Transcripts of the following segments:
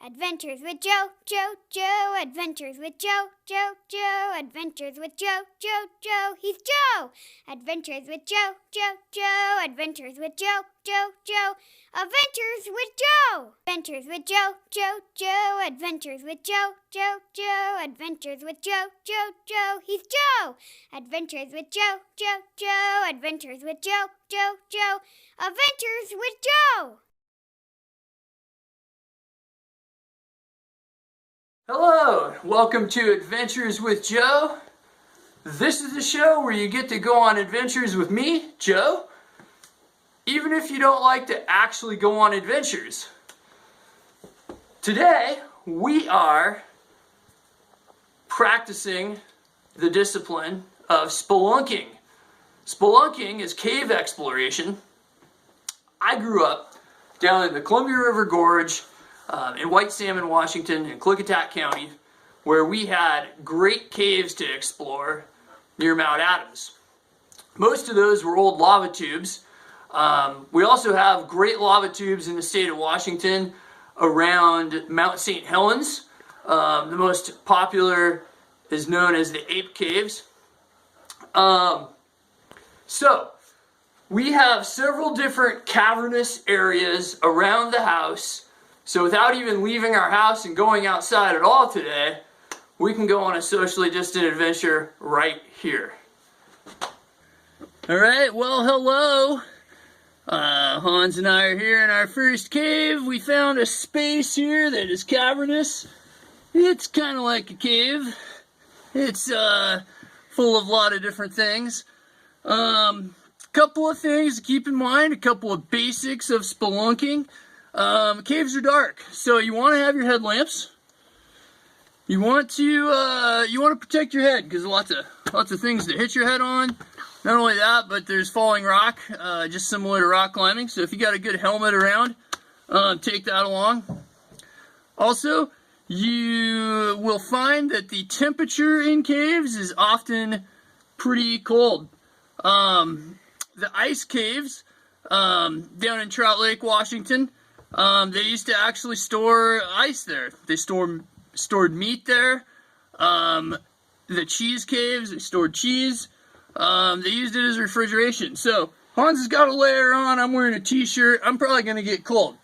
Adventures with Joe, Joe, Joe. Adventures with Joe, Joe, Joe. Adventures with Joe, Joe, Joe. He's Joe. Adventures with Joe, Joe, Joe. Adventures with Joe, Joe, Joe. Adventures with Joe. Adventures with Joe, Joe, Joe. Adventures with Joe, Joe, Joe. Adventures with Joe, Joe, Joe. He's Joe. Adventures with Joe, Joe, Joe. Adventures with Joe, Joe, Joe. Adventures with Joe. Hello, welcome to Adventures with Joe. This is the show where you get to go on adventures with me, Joe, even if you don't like to actually go on adventures. Today, we are practicing the discipline of spelunking. Spelunking is cave exploration. I grew up down in the Columbia River Gorge in White Salmon, Washington, in Klickitat County, where we had great caves to explore near Mount Adams. Most of those were old lava tubes. We also have great lava tubes in the state of Washington around Mount St. Helens. The most popular is known as the Ape Caves. So, we have several different cavernous areas around the house. So without even leaving our house and going outside at all today, we can go on a socially distant adventure right here. Alright, well, hello. Hans and I are here in our first cave. We found a space here that is cavernous. It's kind of like a cave. It's full of a lot of different things. Couple of things to keep in mind, a couple of basics of spelunking. Caves are dark, so you want to have your headlamps. You want to protect your head because lots of things to hit your head on. Not only that, but there's falling rock, just similar to rock climbing. So if you got a good helmet around, take that along. Also, you will find that the temperature in caves is often pretty cold. The ice caves down in Trout Lake, Washington. They used to actually store ice there. They stored meat there. The cheese caves, they stored cheese. They used it as refrigeration. So, Hans has got a layer on. I'm wearing a t-shirt. I'm probably going to get cold.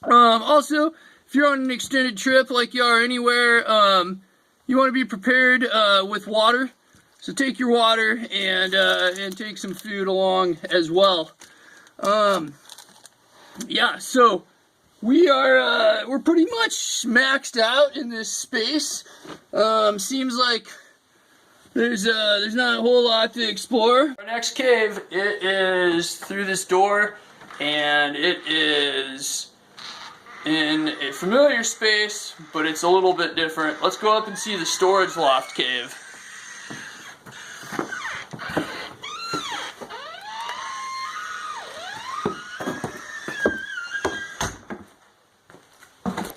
Also, if you're on an extended trip like you are anywhere, you want to be prepared with water. So take your water and take some food along as well. Yeah, so we're pretty much maxed out in this space. Seems like there's not a whole lot to explore. Our next cave, it is through this door, and it is in a familiar space, but it's a little bit different. Let's go up and see the storage loft cave.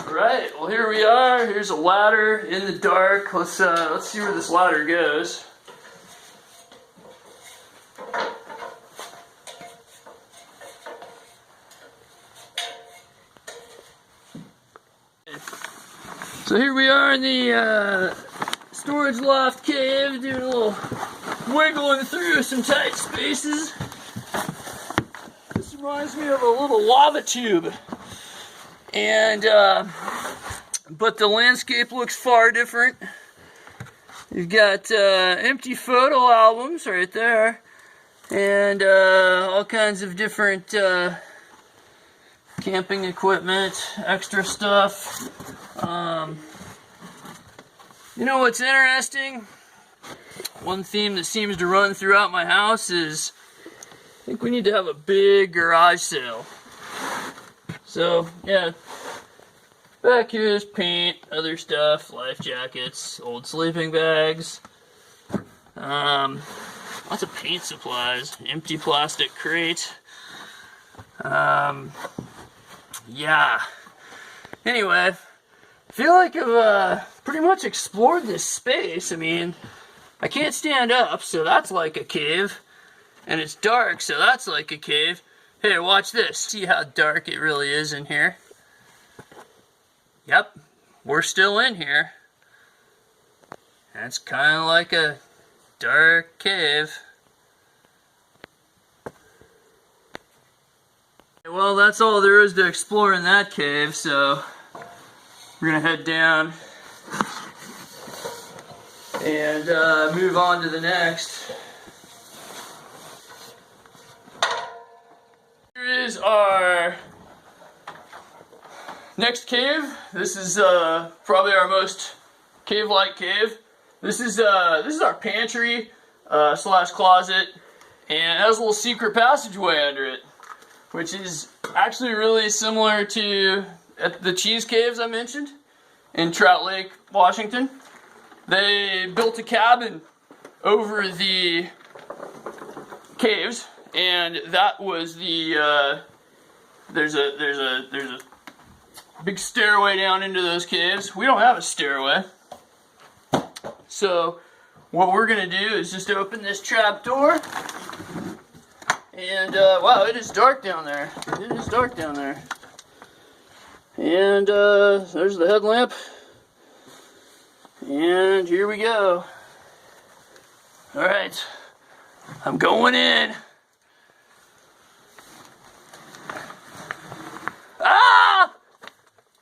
Alright, well here we are. Here's a ladder in the dark. Let's see where this ladder goes. So here we are in the storage loft cave, doing a little wiggling through some tight spaces. This reminds me of a little lava tube. And, but the landscape looks far different. You've got empty photo albums right there, and all kinds of different camping equipment, extra stuff. You know what's interesting? One theme that seems to run throughout my house is I think we need to have a big garage sale. So, yeah, back here is paint, other stuff, life jackets, old sleeping bags, lots of paint supplies, empty plastic crate, yeah. Anyway, I feel like I've pretty much explored this space. I mean, I can't stand up, so that's like a cave, and it's dark, so that's like a cave. Hey, watch this. See how dark it really is in here? Yep, we're still in here. It's kind of like a dark cave. Well, that's all there is to explore in that cave, so we're gonna head down and move on to the next. Here is our next cave. This is probably our most cave-like cave. This is our pantry slash closet, and it has a little secret passageway under it, which is actually really similar to the cheese caves I mentioned in Trout Lake, Washington. They built a cabin over the caves, and that was the there's a big stairway down into those caves. We don't have a stairway, so what we're gonna do is just open this trap door. And, wow, it is dark down there. It is dark down there. And, there's the headlamp. And here we go. Alright. I'm going in. Ah!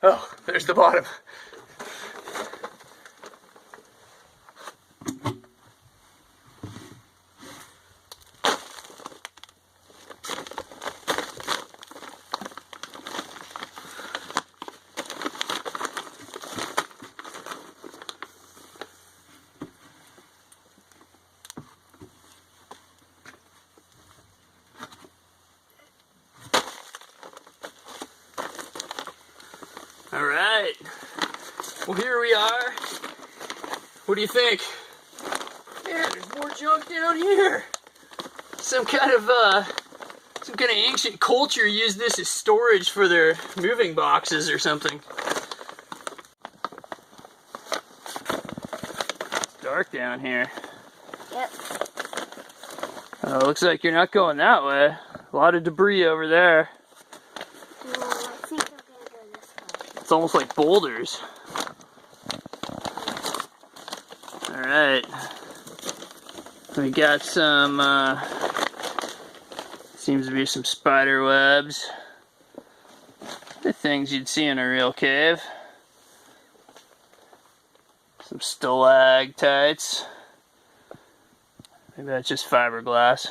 Oh, there's the bottom. Alright, well here we are. What do you think? Man, there's more junk down here. Some kind of ancient culture used this as storage for their moving boxes or something. Dark down here. Yep. Oh, looks like you're not going that way. A lot of debris over there. No, I think I'm gonna go this way. It's almost like boulders. Alright. We got some, seems to be some spider webs. The things you'd see in a real cave. Some stalactites. Maybe that's just fiberglass.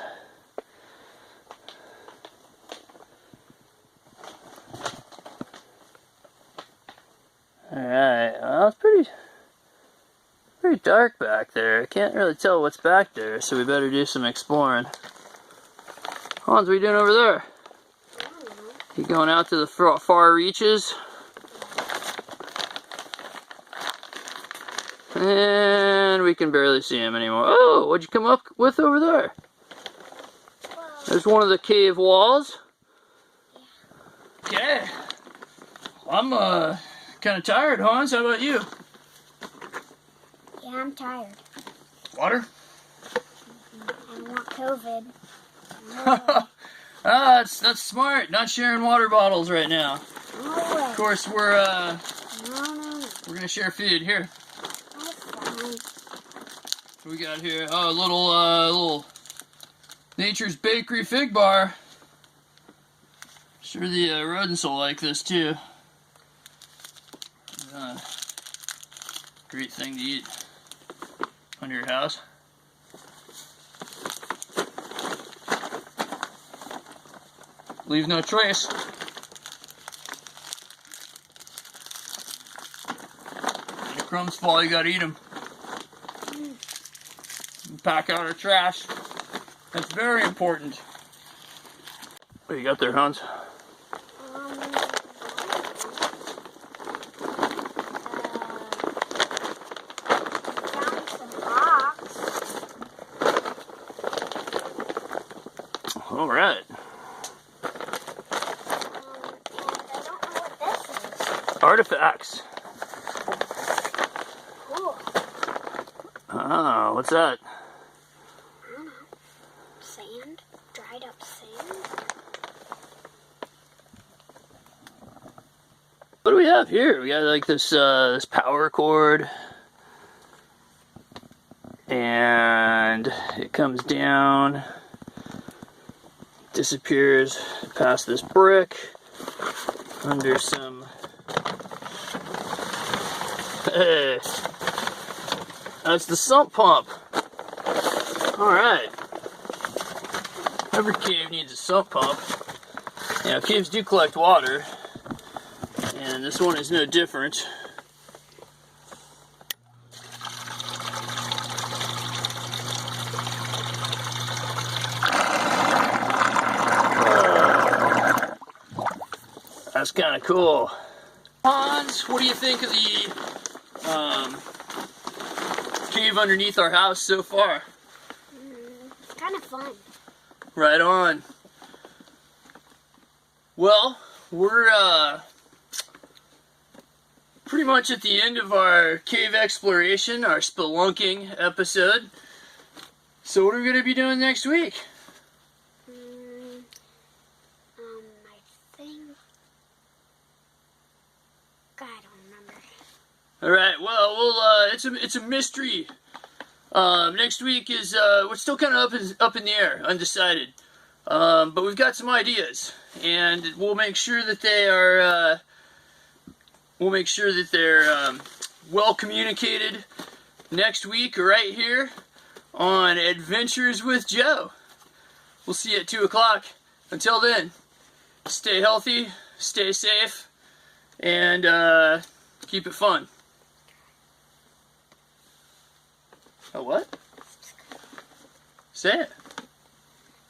Alright, well, it's pretty dark back there. I can't really tell what's back there, so we better do some exploring. Hans, what are you doing over there? I don't know. You going out to the far reaches? And we can barely see him anymore. Oh, what'd you come up with over there? Well, There's one of the cave walls. Okay. I'm kind of tired, Hans. How about you? yeah, I'm tired. Water? I want COVID. That's smart. Not sharing water bottles right now. No way. Of course, we're No. we're gonna share food here. That's fine. What we got here? Oh, a little Nature's Bakery fig bar. Sure, the rodents will like this too. Great thing to eat under your house. Leave no trace. When the crumbs fall, you gotta eat them. Pack out our trash. That's very important. What do you got there, Hans? Found some rocks. All right. And I don't know what this is. Artifacts. Cool. Ah, what's that? I don't know. Sand? Dried up sand? What do we have here? We got like this power cord, and it comes down, disappears past this brick, under some. Hey, that's the sump pump. All right. Every cave needs a sump pump. Yeah, caves do collect water, and this one is no different. That's kind of cool. Hans, what do you think of the cave underneath our house so far? It's kind of fun. Right on. Well, we're pretty much at the end of our cave exploration, our spelunking episode. So what are we going to be doing next week? I think... God, I don't remember. All right. Well, it's a mystery. Next week is we're still kind of up in the air, undecided. But we've got some ideas, and we'll make sure that they are well communicated next week, right here on Adventures with Joe. We'll see you at 2 o'clock. Until then, stay healthy, stay safe, and keep it fun. Oh, what? Say it.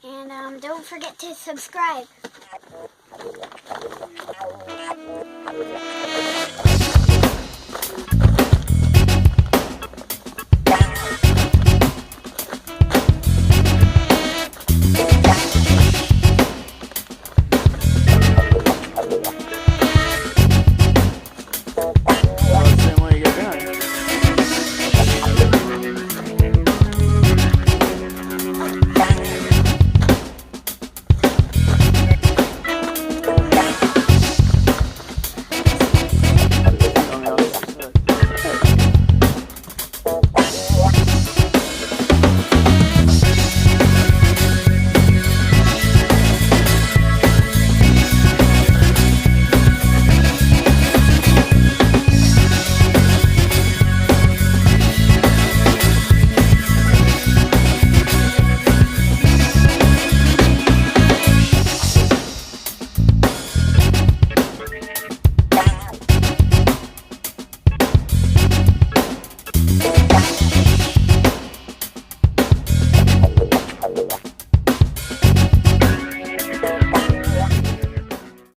And don't forget to subscribe.